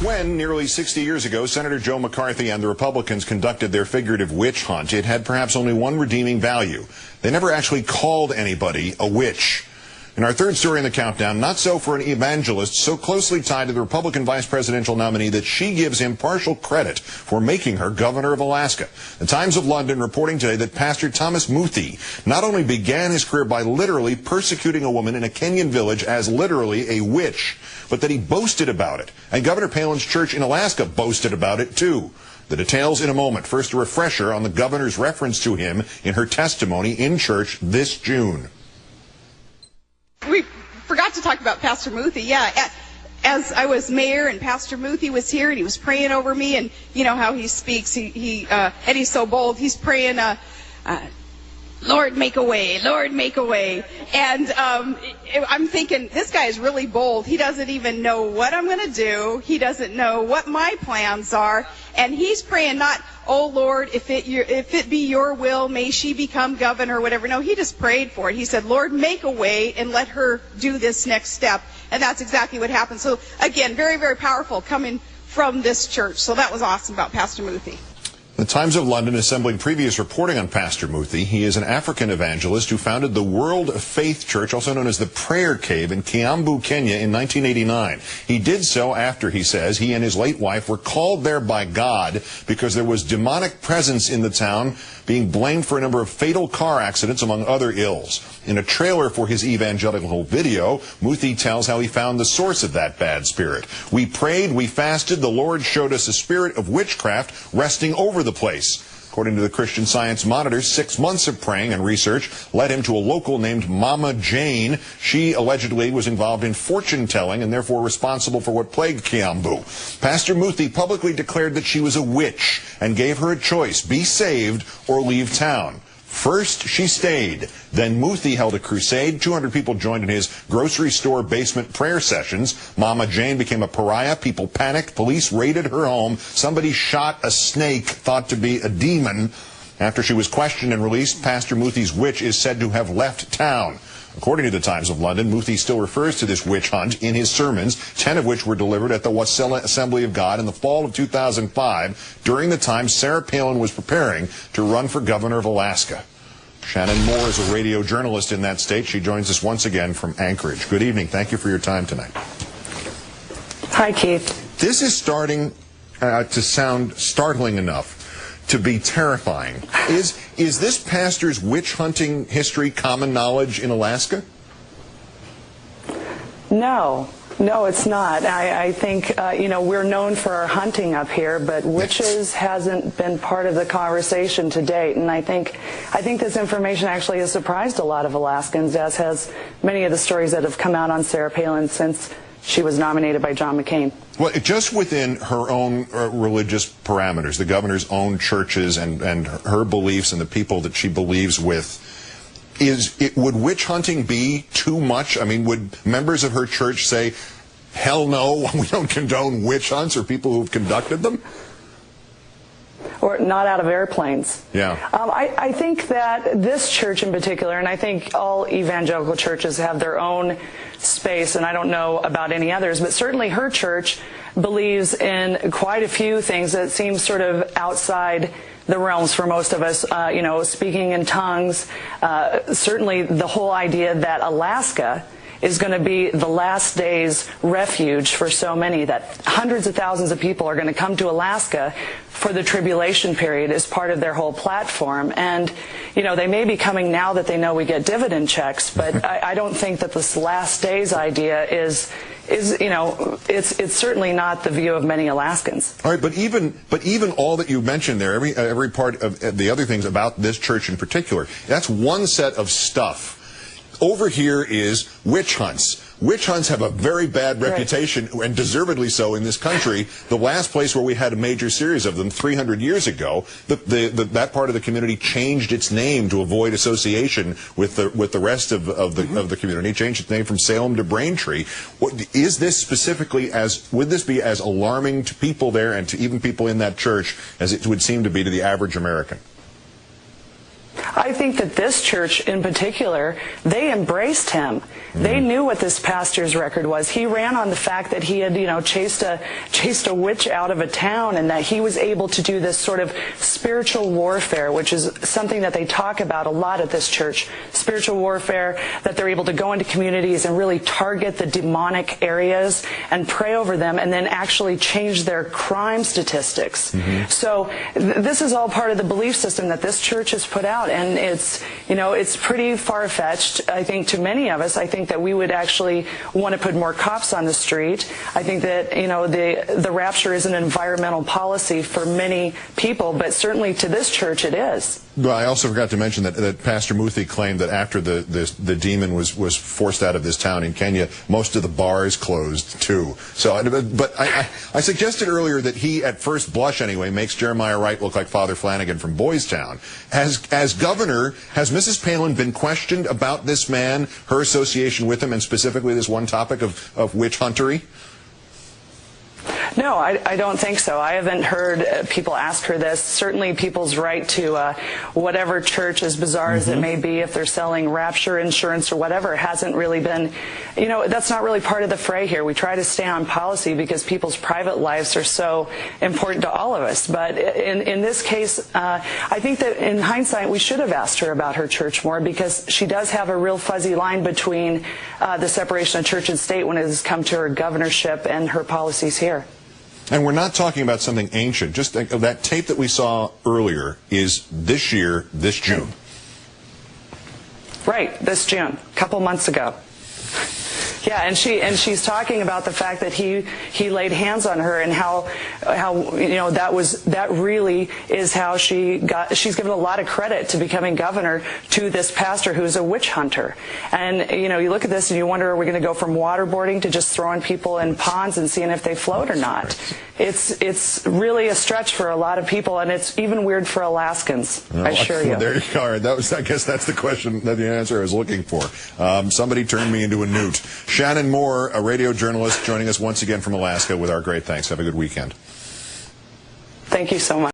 When, nearly 60 years ago, Senator Joe McCarthy and the Republicans conducted their figurative witch hunt, it had perhaps only one redeeming value. They never actually called anybody a witch. In our third story in the countdown, not so for an evangelist so closely tied to the Republican vice presidential nominee that she gives him partial credit for making her governor of Alaska. The Times of London reporting today that Pastor Thomas Muthi not only began his career by literally persecuting a woman in a Kenyan village as literally a witch, but that he boasted about it. And Governor Palin's church in Alaska boasted about it too. The details in a moment. First, a refresher on the governor's reference to him in her testimony in church this June. We forgot to talk about Pastor Muthi. Yeah, as I was mayor and Pastor Muthi was here and he was praying over me, and you know how he speaks. And he's so bold. He's praying, Lord, make a way, Lord, make a way. And I'm thinking, this guy is really bold. He doesn't even know what I'm going to do. He doesn't know what my plans are. And he's praying not, oh, Lord, if it be your will, may she become governor or whatever. No, he just prayed for it. He said, Lord, make a way and let her do this next step. And that's exactly what happened. So, again, very, very powerful coming from this church. So that was awesome about Pastor Muthi. The Times of London assembling previous reporting on Pastor Muthi. He is an African evangelist who founded the World of Faith Church, also known as the Prayer Cave, in Kiambu, Kenya in 1989. He did so after, he says, he and his late wife were called there by God because there was demonic presence in the town, being blamed for a number of fatal car accidents, among other ills. In a trailer for his evangelical video, Muthi tells how he found the source of that bad spirit. We prayed, we fasted, the Lord showed us a spirit of witchcraft resting over the place. According to the Christian Science Monitor, 6 months of praying and research led him to a local named Mama Jane. She allegedly was involved in fortune-telling and therefore responsible for what plagued Kiambu. Pastor Muthi publicly declared that she was a witch and gave her a choice, be saved or leave town. First, she stayed. Then Muthi held a crusade. 200 people joined in his grocery store basement prayer sessions. Mama Jane became a pariah. People panicked. Police raided her home. Somebody shot a snake thought to be a demon. After she was questioned and released, Pastor Muthi's witch is said to have left town. According to the Times of London, Muthi still refers to this witch hunt in his sermons, 10 of which were delivered at the Wasilla Assembly of God in the fall of 2005, during the time Sarah Palin was preparing to run for governor of Alaska. Shannon Moore is a radio journalist in that state. She joins us once again from Anchorage. Good evening. Thank you for your time tonight. Hi, Keith. This is starting to sound startling enough to be terrifying. Is this pastor's witch hunting history common knowledge in Alaska? No, it's not. I think, we're known for our hunting up here, but witches hasn't been part of the conversation to date. And I think this information actually has surprised a lot of Alaskans, as has many of the stories that have come out on Sarah Palin since she was nominated by John McCain. Well, just within her own religious parameters, the governor's own churches and her beliefs and the people that she believes with, would witch hunting be too much? I mean, would members of her church say, hell no, we don't condone witch hunts, or people who've conducted them? Or not out of airplanes. Yeah. I think that this church in particular, and I think all evangelical churches have their own space, and I don't know about any others, but certainly her church believes in quite a few things that seem sort of outside the realms for most of us, speaking in tongues. Certainly the whole idea that Alaska is going to be the last day's refuge for so many, that hundreds of thousands of people are going to come to Alaska for the tribulation period as part of their whole platform. And, they may be coming now that they know we get dividend checks, but I don't think that this last days idea is it's certainly not the view of many Alaskans. All right, but even all that you mentioned there, every part of the other things about this church in particular, that's one set of stuff. Over here is witch hunts. Witch hunts have a very bad reputation, and deservedly so, in this country. The last place where we had a major series of them 300 years ago, that part of the community changed its name to avoid association with the rest of the community. Changed its name from Salem to Braintree. Is this specifically would this be as alarming to people there and to even people in that church as it would seem to be to the average American? I think that this church in particular, they embraced him. They knew what this pastor's record was. He ran on the fact that he had, chased a witch out of a town, and that he was able to do this sort of spiritual warfare, which is something that they talk about a lot at this church. Spiritual warfare, that they're able to go into communities and really target the demonic areas and pray over them, and then actually change their crime statistics. So this is all part of the belief system that this church has put out, and it's pretty far-fetched, I think, to many of us. I think that we would actually want to put more cops on the street. I think that, the rapture is an environmental policy for many people, but certainly to this church it is. Well, I also forgot to mention that Pastor Muthi claimed that after the demon was forced out of this town in Kenya, most of the bars closed too. So, but I suggested earlier that he, at first blush anyway, makes Jeremiah Wright look like Father Flanagan from Boys Town. As governor, has Mrs. Palin been questioned about this man, her association with him, and specifically this one topic of witch huntery? No, I don't think so. I haven't heard people ask her this. Certainly people's right to whatever church, as bizarre as it may be, if they're selling rapture insurance or whatever, hasn't really been, that's not really part of the fray here. We try to stay on policy because people's private lives are so important to all of us. But in this case, I think that in hindsight, we should have asked her about her church more, because she does have a real fuzzy line between the separation of church and state when it has come to her governorship and her policies here. And we're not talking about something ancient. Just that tape that we saw earlier is this year, this June. Right, this June, a couple months ago. Yeah, and she's talking about the fact that he laid hands on her, and how that really is how she's given a lot of credit to becoming governor to this pastor who's a witch hunter. And you look at this and you wonder, are we going to go from waterboarding to just throwing people in ponds and seeing if they float or not? It's really a stretch for a lot of people, and it's even weird for Alaskans, I assure you. There you go. I guess that's the question, the answer I was looking for. Somebody turned me into a newt. Shannon Moore, a radio journalist, joining us once again from Alaska with our great thanks. Have a good weekend. Thank you so much.